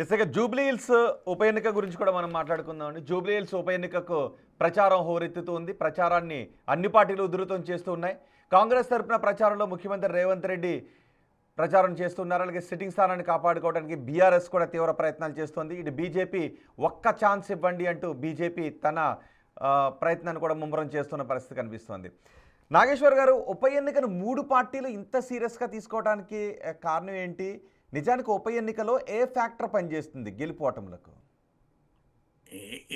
ఇక Jubilee hills ఉప ఎన్నిక గురించి కూడా మనం మాట్లాడుకుందామండి. జూబ్లీ హిల్స్ ఉప ఎన్నికకు ప్రచారం హోరెత్తుతూ ఉంది. ప్రచారాన్ని అన్ని పార్టీలు ఉధృతం చేస్తూ ఉన్నాయి. కాంగ్రెస్ తరఫున ప్రచారంలో ముఖ్యమంత్రి రేవంత్ రెడ్డి ప్రచారం చేస్తున్నారు. అలాగే సిట్టింగ్ స్థానాన్ని కాపాడుకోవడానికి బీఆర్ఎస్ కూడా తీవ్ర ప్రయత్నాలు చేస్తోంది. ఇటు బీజేపీ ఒక్క ఛాన్స్ ఇవ్వండి అంటూ బీజేపీ తన ప్రయత్నాన్ని కూడా ముమ్మరం చేస్తున్న పరిస్థితి కనిపిస్తోంది. నాగేశ్వర్ గారు, ఉప ఎన్నికను 3 పార్టీలు ఇంత సీరియస్గా తీసుకోవడానికి కారణం ఏంటి? నిజానికి ఉప ఎన్నికలో ఏ ఫ్యాక్టర్ పనిచేస్తుంది గెలుపోవటంలకు?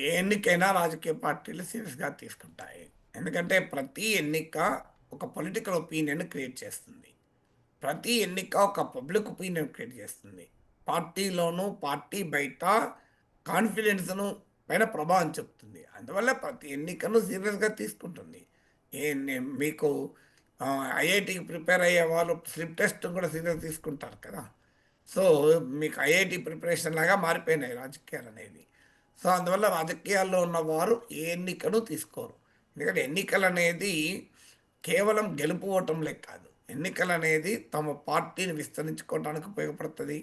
ఏ ఎన్నికైనా రాజకీయ పార్టీలు సీరియస్గా తీసుకుంటాయి. ఎందుకంటే ప్రతి ఎన్నిక ఒక పొలిటికల్ ఒపీనియన్ క్రియేట్ చేస్తుంది. ప్రతి ఎన్నిక ఒక పబ్లిక్ ఒపీనియన్ క్రియేట్ చేస్తుంది. పార్టీలోనూ పార్టీ బయట కాన్ఫిడెన్స్ను పైన ప్రభావం చెప్తుంది. అందువల్ల ప్రతి ఎన్నికను సీరియస్గా తీసుకుంటుంది. మీకు ఐఐటికి ప్రిపేర్ అయ్యే వాళ్ళు స్లిప్ టెస్ట్ కూడా సీరియస్ తీసుకుంటారు కదా. సో మీకు ఐఐటి ప్రిపరేషన్ లాగా మారిపోయినాయి రాజకీయాలు అనేది. సో అందువల్ల రాజకీయాల్లో ఉన్నవారు ఏ ఎన్నికను తీసుకోరు. ఎందుకంటే ఎన్నికలు అనేది కేవలం గెలుపు ఓటంలే కాదు. ఎన్నికలు అనేది తమ పార్టీని విస్తరించుకోవడానికి ఉపయోగపడుతుంది.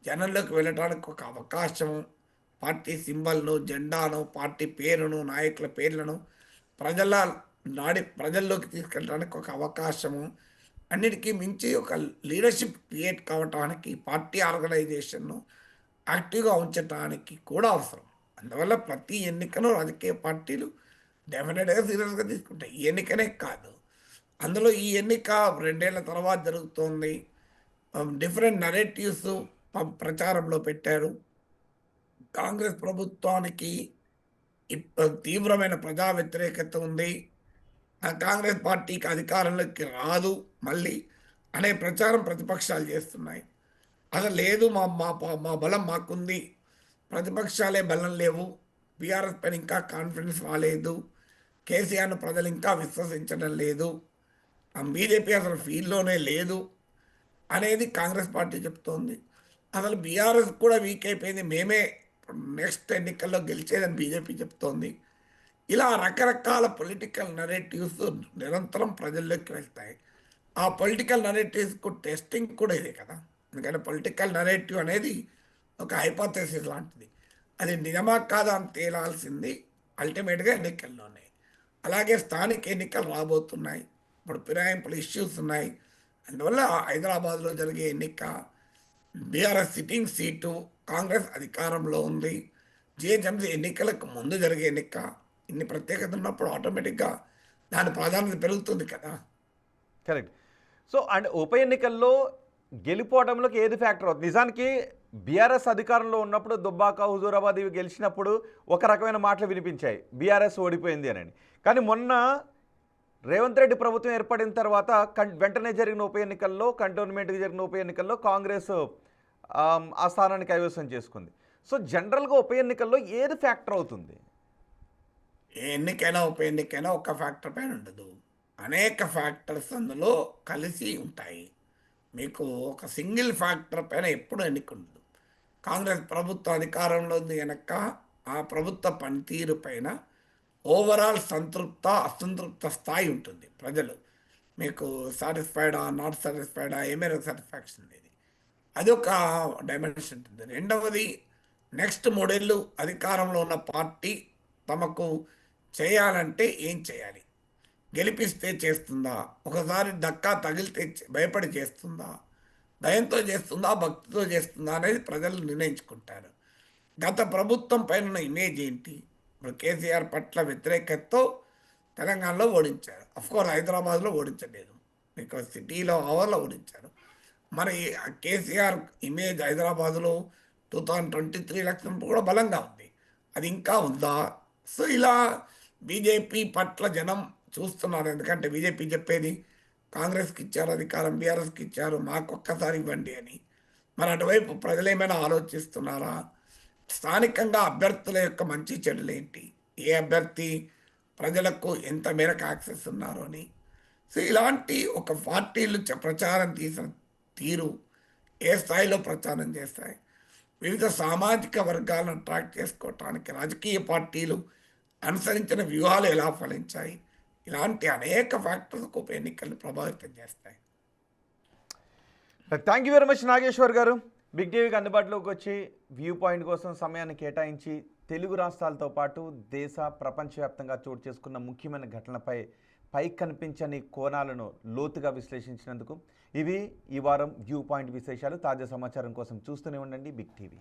జనంలోకి వెళ్ళడానికి ఒక అవకాశము. పార్టీ సింబల్ను, జెండాను, పార్టీ పేరును, నాయకుల పేర్లను ప్రజల్లోకి తీసుకెళ్ళడానికి ఒక అవకాశము. అన్నిటికీ మించి ఒక లీడర్షిప్ క్రియేట్ కావటానికి పార్టీ ఆర్గనైజేషన్ను యాక్టివ్గా ఉంచడానికి కూడా అవసరం. అందువల్ల ప్రతి ఎన్నికను రాజకీయ పార్టీలు డెఫినెట్గా సీరియస్గా తీసుకుంటాయి. ఈ ఎన్నికనే కాదు, అందులో ఈ ఎన్నిక 2 ఏళ్ల తర్వాత జరుగుతోంది. డిఫరెంట్ నరేటివ్స్ ప్రచారంలో పెట్టారు. కాంగ్రెస్ ప్రభుత్వానికి తీవ్రమైన ప్రజా వ్యతిరేకత ఉంది. కాంగ్రెస్ పార్టీకి అధికారంలోకి రాదు మళ్ళీ అనే ప్రచారం ప్రతిపక్షాలు చేస్తున్నాయి. అసలు లేదు, మా బలం మాకుంది, ప్రతిపక్షాలే బలం లేవు, బీఆర్ఎస్ పైన ఇంకా కాన్ఫిడెన్స్ రాలేదు, కేసీఆర్ను ప్రజలు ఇంకా విశ్వసించడం లేదు, బీజేపీ అసలు ఫీల్డ్లోనే లేదు అనేది కాంగ్రెస్ పార్టీ చెప్తోంది. అసలు బీఆర్ఎస్ కూడా వీక్ అయిపోయింది, మేమే నెక్స్ట్ ఎన్నికల్లో గెలిచేదని బీజేపీ చెప్తోంది. ఇలా రకరకాల పొలిటికల్ నరేటివ్స్ నిరంతరం ప్రజల్లోకి వెళ్తాయి. ఆ పొలిటికల్ నరేటివ్స్కు టెస్టింగ్ కూడా ఇదే కదా. ఎందుకంటే పొలిటికల్ నరేటివ్ అనేది ఒక హైపోథెసిస్ లాంటిది. అది నిజమా కాదా అని తేలాల్సింది అల్టిమేట్గా ఎన్నికల్లోనే. అలాగే స్థానిక ఎన్నికలు రాబోతున్నాయి. ఇప్పుడు ఫిరాయింపుల ఇష్యూస్ ఉన్నాయి. అందువల్ల హైదరాబాద్లో జరిగే ఎన్నిక బీఆర్ఎస్ సిట్టింగ్ సీటు, కాంగ్రెస్ అధికారంలో ఉంది. జిహెచ్ఎంసీ ఎన్నికలకు ముందు జరిగే ఎన్నిక, ఇన్ని ప్రత్యేకత ఉన్నప్పుడు ఆటోమేటిక్గా దాని ప్రాధాన్యత పెరుగుతుంది కదా. కరెక్ట్. సో అండ్ ఉప ఎన్నికల్లో గెలిపోవడంలోకి ఏది ఫ్యాక్టర్ అవుతుంది? నిజానికి బీఆర్ఎస్ అధికారంలో ఉన్నప్పుడు దుబ్బాక, హుజూరాబాద్ ఇవి గెలిచినప్పుడు ఒక రకమైన మాటలు వినిపించాయి, బీఆర్ఎస్ ఓడిపోయింది అని. కానీ మొన్న రేవంత్ రెడ్డి ప్రభుత్వం ఏర్పడిన తర్వాత వెంటనే జరిగిన ఉప ఎన్నికల్లో, కంటోన్మెంట్కి జరిగిన ఉప ఎన్నికల్లో కాంగ్రెస్ ఆ స్థానాన్ని కైవసం చేసుకుంది. సో జనరల్గా ఉప ఎన్నికల్లో ఏది ఫ్యాక్టర్ అవుతుంది? ఏ ఎన్నికైనా ఉప ఎన్నికైనా ఒక ఫ్యాక్టర్ పైన ఉండదు, అనేక ఫ్యాక్టర్స్ అందులో కలిసి ఉంటాయి. మీకు ఒక సింగిల్ ఫ్యాక్టర్ పైన ఎప్పుడు ఎన్నిక ఉండదు. కాంగ్రెస్ ప్రభుత్వ అధికారంలో ఉంది కనుక ఆ ప్రభుత్వ పనితీరు పైన ఓవరాల్ సంతృప్త అసంతృప్త స్థాయి ఉంటుంది. ప్రజలు మీకు సాటిస్ఫైడా, నాట్ సాటిస్ఫైడా, ఏమైనా సాటిస్ఫాక్షన్ లేదు, అది ఒక డైమెన్షన్ ఉంటుంది. రెండవది, నెక్స్ట్ 3 ఏళ్ళు అధికారంలో ఉన్న పార్టీ తమకు చేయాలంటే ఏం చేయాలి, గెలిపిస్తే చేస్తుందా, ఒకసారి దక్కా తగిలితే భయపడి చేస్తుందా, భయంతో చేస్తుందా, భక్తితో చేస్తుందా అనేది ప్రజలు నిర్ణయించుకుంటారు. గత ప్రభుత్వం పైన ఉన్న ఇమేజ్ ఏంటి? ఇప్పుడు కేసీఆర్ పట్ల వ్యతిరేకతతో తెలంగాణలో ఓడించారు. అఫ్కోర్స్ హైదరాబాద్లో ఓడించలేదు, మీకు సిటీలో అవర్లో ఓడించారు. మరి కేసీఆర్ ఇమేజ్ హైదరాబాద్లో 2023 ఎలక్షన్ కూడా బలంగా ఉంది, అది ఇంకా ఉందా? సో ఇలా బీజేపీ పట్ల జనం చూస్తున్నారు. ఎందుకంటే బీజేపీ చెప్పేది కాంగ్రెస్కి ఇచ్చారు అధికారం, బీఆర్ఎస్కి ఇచ్చారు, మాకు ఒక్కసారి ఇవ్వండి అని. మరి అటువైపు ప్రజలేమైనా ఆలోచిస్తున్నారా? స్థానికంగా అభ్యర్థుల యొక్క మంచి చెడులు ఏంటి, ఏ అభ్యర్థి ప్రజలకు ఎంత మేరకు యాక్సెస్ ఉన్నారు అని. సో ఇలాంటి ఒక పార్టీలు ప్రచారం తీసిన తీరు ఏ స్థాయిలో ప్రచారం చేస్తాయి, వివిధ సామాజిక వర్గాలను అట్రాక్ట్ చేసుకోవటానికి రాజకీయ పార్టీలు అనుసరించిన వ్యూహాలు ఎలా ఫలించాయి, ఇలాంటి అనేక ఫ్యాక్టర్స్ ఉప ఎన్నికలను ప్రభావితం చేస్తాయి. Thank you very much Nageshwar గారు. బిగ్ టీవీకి అందుబాటులోకి వచ్చి వ్యూ పాయింట్ కోసం సమయాన్ని కేటాయించి తెలుగు రాష్ట్రాలతో పాటు దేశ ప్రపంచవ్యాప్తంగా చోటు చేసుకున్న ముఖ్యమైన ఘటనలపై పైకి కనిపించని కోణాలను లోతుగా విశ్లేషించినందుకు ఇవి ఈ వారం వ్యూ పాయింట్ విశేషాలు. తాజా సమాచారం కోసం చూస్తూనే ఉండండి బిగ్ టీవీ.